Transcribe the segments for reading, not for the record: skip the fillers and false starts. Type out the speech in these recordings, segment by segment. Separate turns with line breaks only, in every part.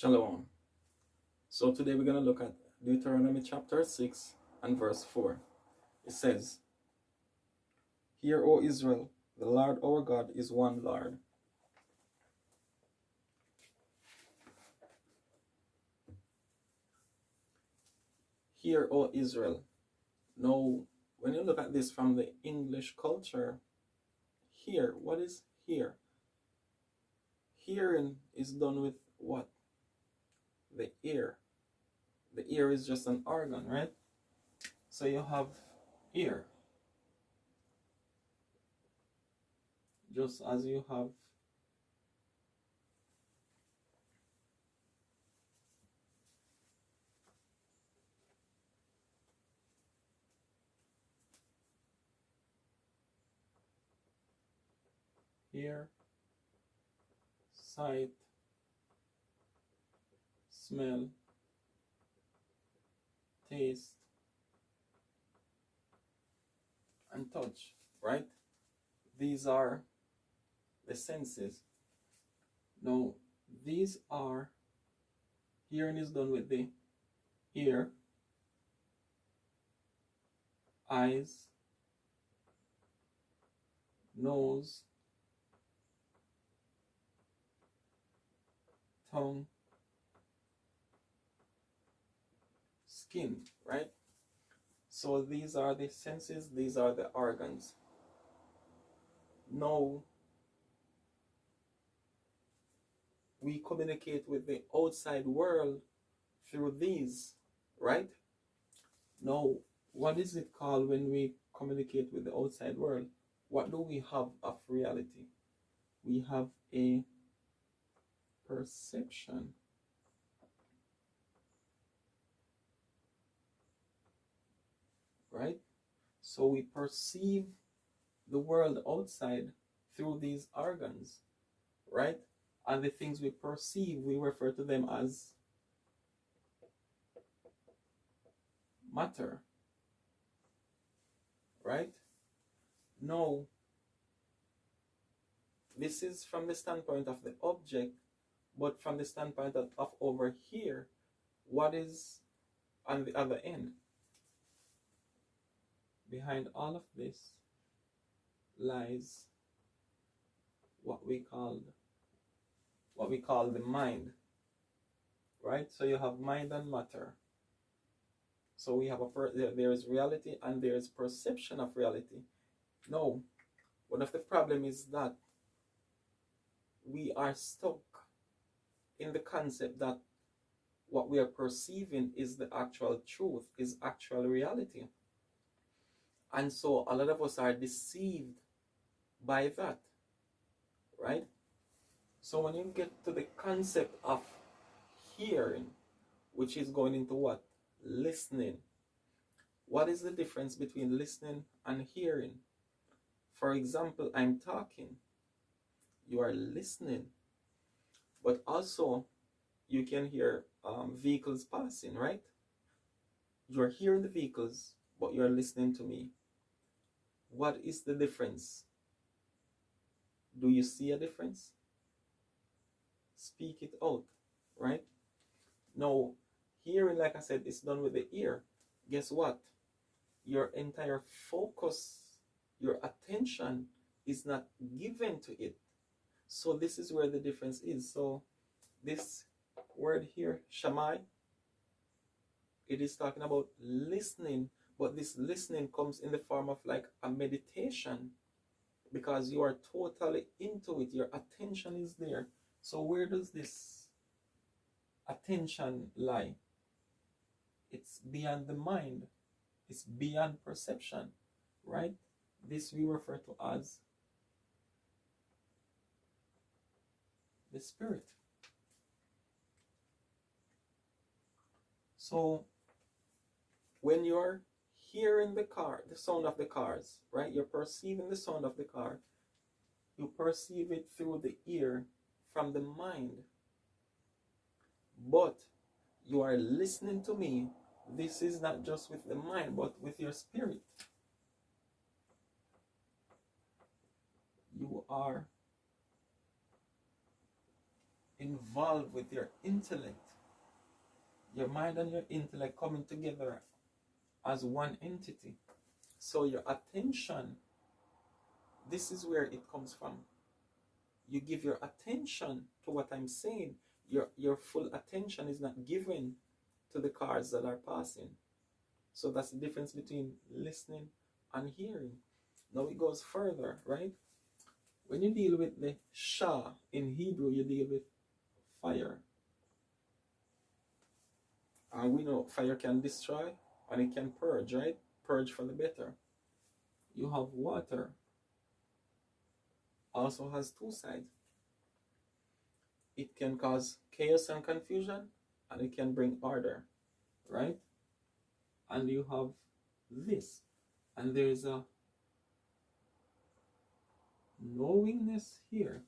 Shalom. So today we're going to look at Deuteronomy chapter 6 and verse 4. It says, "Hear, O Israel, the Lord our God is one Lord." Hear, O Israel. Now, when you look at this from the English culture, hear, what is hear? Hearing is done with what? The ear. The ear is just an organ, right? So you have ear. Just as you have ear, sight, smell, taste, and touch, right? These are the senses. Now, these are, hearing is done with the ear, eyes, nose, tongue, skin, right? So these are the senses, these are the organs. Now, we communicate with the outside world through these, right? Now, what is it called when we communicate with the outside world? What do we have of reality? We have a perception. Right? So we perceive the world outside through these organs, right? And the things we perceive, we refer to them as matter, right? Now, this is from the standpoint of the object, but from the standpoint of over here, what is on the other end? Behind all of this lies what we call the mind, right? So you have mind and matter. So we have there is reality and there is perception of reality. Now, one of the problem is that we are stuck in the concept that what we are perceiving is the actual truth, is actual reality. And so a lot of us are deceived by that, right? So when you get to the concept of hearing, which is going into what? Listening. What is the difference between listening and hearing? For example, I'm talking. You are listening. But also, you can hear vehicles passing, right? You're hearing the vehicles, but you're listening to me. What is the difference? Do you see a difference? Speak it out, right? Now, hearing, like I said, is done with the ear. Guess what? Your entire focus, your attention is not given to it. So this is where the difference is. So this word here, shamai, it is talking about listening, but this listening comes in the form of like a meditation because you are totally into it. Your attention is there. So where does this attention lie? It's beyond the mind. It's beyond perception, right? This we refer to as the spirit. So when you're hearing the sound of the cars, right? You're perceiving the sound of the car. You perceive it through the ear from the mind. But you are listening to me. This is not just with the mind, but with your spirit. You are involved with your intellect. Your mind and your intellect coming together as one entity. So your attention, this is where it comes from. You give your attention to what I'm saying. Your full attention is not given to the cars that are passing. So that's the difference between listening and hearing. Now it goes further, right? When you deal with the Shah in Hebrew, you deal with fire. And we know fire can destroy and it can purge, right? Purge for the better. You have water, also has two sides. It can cause chaos and confusion, and it can bring order, right? And you have this, and there is a knowingness here,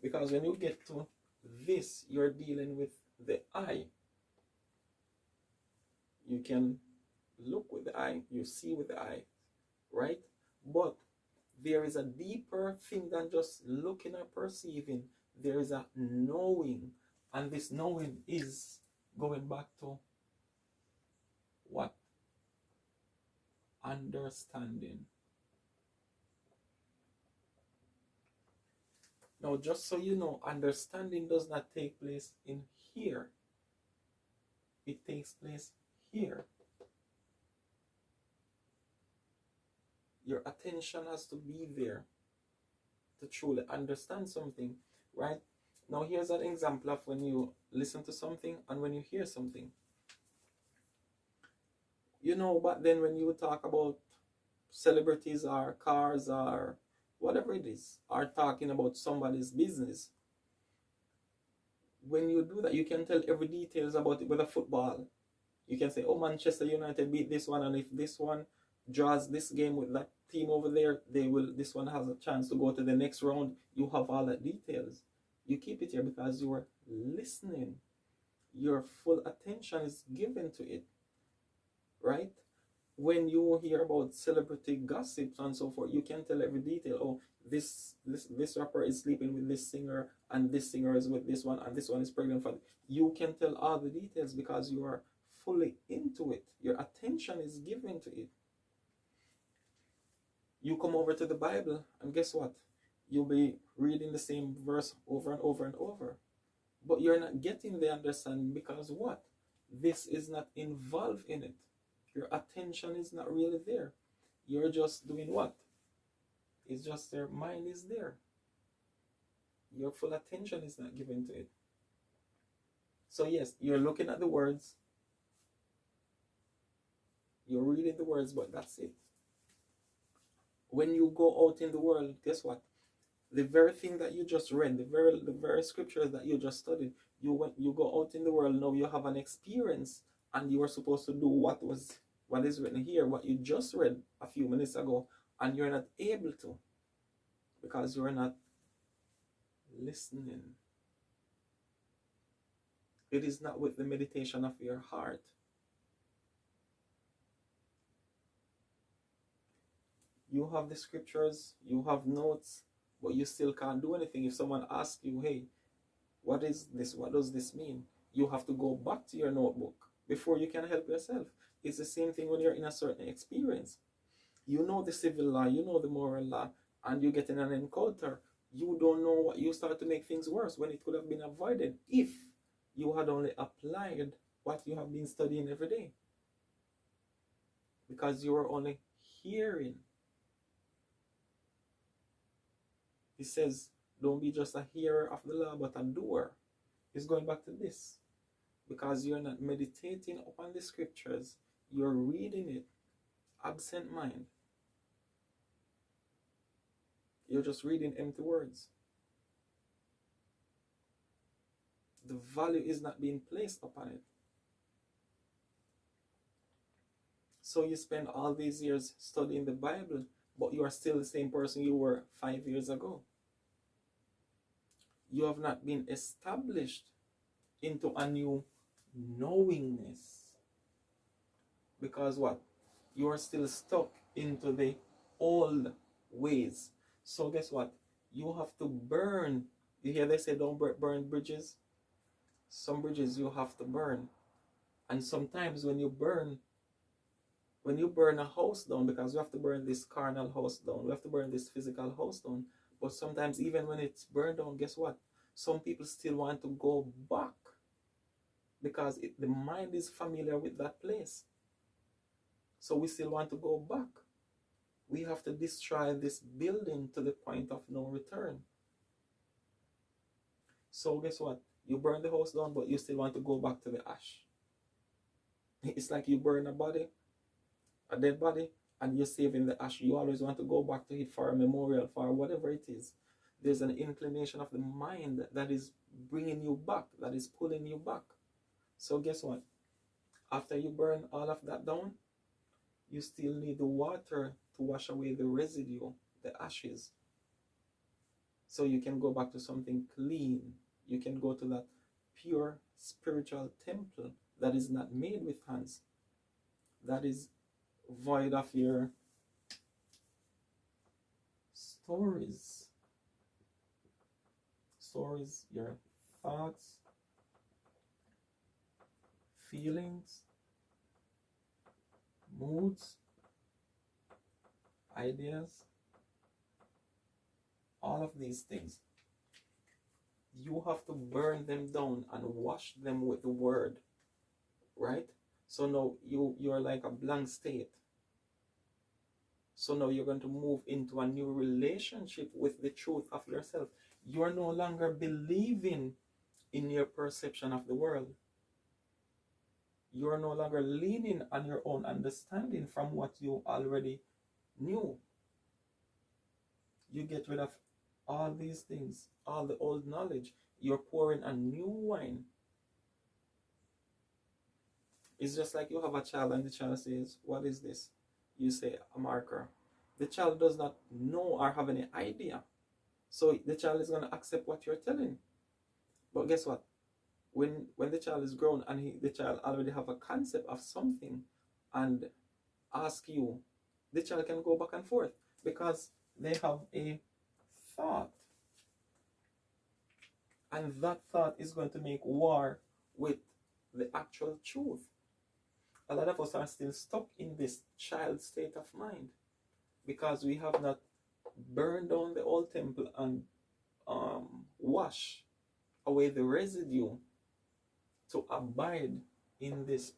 because when you get to this, you're dealing with the eye. You can look with the eye, you see with the eye, right? But there is a deeper thing than just looking or perceiving. There is a knowing, and this knowing is going back to what? Understanding. Now, just so you know, understanding does not take place in here. It takes place here. Your attention has to be there to truly understand something, right? Now, here's an example of when you listen to something and when you hear something. You know, but then when you talk about celebrities or cars or whatever it is, are talking about somebody's business, when you do that, you can tell every details about it with a football. You can say, oh, Manchester United beat this one, and if this one draws this game with that team over there, this one has a chance to go to the next round. You have all the details. You keep it here because you are listening. Your full attention is given to it, right? When you hear about celebrity gossips and so forth, you can tell every detail. Oh, this rapper is sleeping with this singer, and this singer is with this one, and this one is pregnant for. You can tell all the details because you are fully into it. Your attention is given to it. You come over to the Bible, and guess what? You'll be reading the same verse over and over and over. But you're not getting the understanding because what? This is not involved in it. Your attention is not really there. You're just doing what? It's just your mind is there. Your full attention is not given to it. So yes, you're looking at the words. You're reading the words, but that's it. When you go out in the world, guess what? The very thing that you just read, the very scriptures that you just studied, you go out in the world, now you have an experience, and you are supposed to do what is written here, what you just read a few minutes ago, and you're not able to because you're not listening. It is not with the meditation of your heart. You have the scriptures, you have notes, but you still can't do anything. If someone asks you, hey, what is this? What does this mean? You have to go back to your notebook before you can help yourself. It's the same thing when you're in a certain experience. You know the civil law, you know the moral law, and you get in an encounter. You don't know what, you start to make things worse when it could have been avoided if you had only applied what you have been studying every day. Because you are only hearing. He says, don't be just a hearer of the law, but a doer. He's going back to this. Because you're not meditating upon the scriptures, you're reading it, absent mind. You're just reading empty words. The value is not being placed upon it. So you spend all these years studying the Bible, but you are still the same person you were 5 years ago. You have not been established into a new knowingness. Because what? You are still stuck into the old ways. So guess what? You have to burn. You hear they say don't burn bridges? Some bridges you have to burn. And sometimes when you burn a house down, because we have to burn this carnal house down, we have to burn this physical house down. But sometimes even when it's burned down, guess what? Some people still want to go back because the mind is familiar with that place. So we still want to go back. We have to destroy this building to the point of no return. So guess what? You burn the house down, but you still want to go back to the ash. It's like you burn a dead body, and you're saving the ash. You always want to go back to it for a memorial, for whatever it is. There's an inclination of the mind that is bringing you back, that is pulling you back. So guess what? After you burn all of that down, you still need the water to wash away the residue, the ashes. So you can go back to something clean. You can go to that pure spiritual temple that is not made with hands, that is void of your stories, your thoughts, feelings, moods, ideas, all of these things. You have to burn them down and wash them with the word, right? So now you're like a blank state. So now you're going to move into a new relationship with the truth of yourself. You're no longer believing in your perception of the world. You're no longer leaning on your own understanding from what you already knew. You get rid of all these things, all the old knowledge. You're pouring a new wine. It's just like you have a child and the child says, "What is this?" You say, "A marker." The child does not know or have any idea. So the child is going to accept what you're telling. But guess what? When the child is grown and the child already have a concept of something and ask you, the child can go back and forth because they have a thought. And that thought is going to make war with the actual truth. A lot of us are still stuck in this child state of mind because we have not burned down the old temple and wash away the residue to abide in this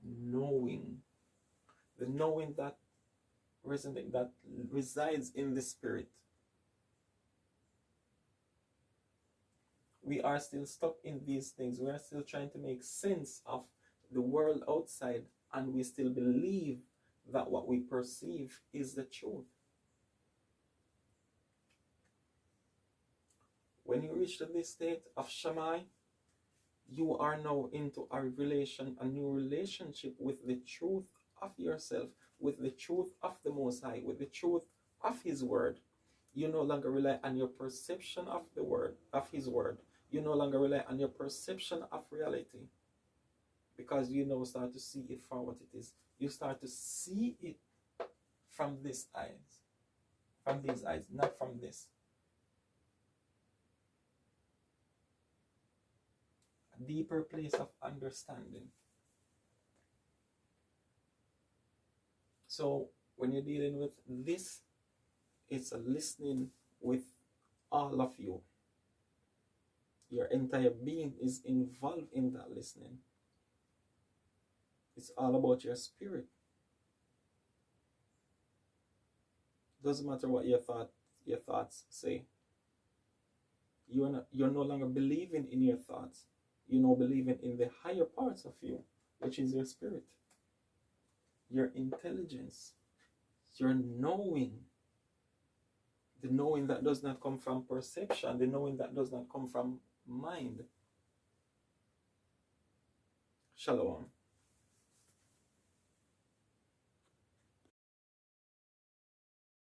knowing, the knowing that resides in the spirit. We are still stuck in these things. We are still trying to make sense of the world outside, and we still believe that what we perceive is the truth. When you reach to this state of shamai, you are now into a new relationship with the truth of yourself, with the truth of the Most High, with the truth of His Word. You no longer rely on your perception of the Word, of His Word. You no longer rely on your perception of reality, because you now start to see it for what it is. You start to see it from these eyes, not from this. A deeper place of understanding. So when you're dealing with this, it's a listening with all of you. Your entire being is involved in that listening. It's all about your spirit. Doesn't matter what your thoughts say. You're no longer believing in your thoughts. You're now believing in the higher parts of you, which is your spirit, your intelligence, your knowing. The knowing that does not come from perception, the knowing that does not come from mind. Shalom.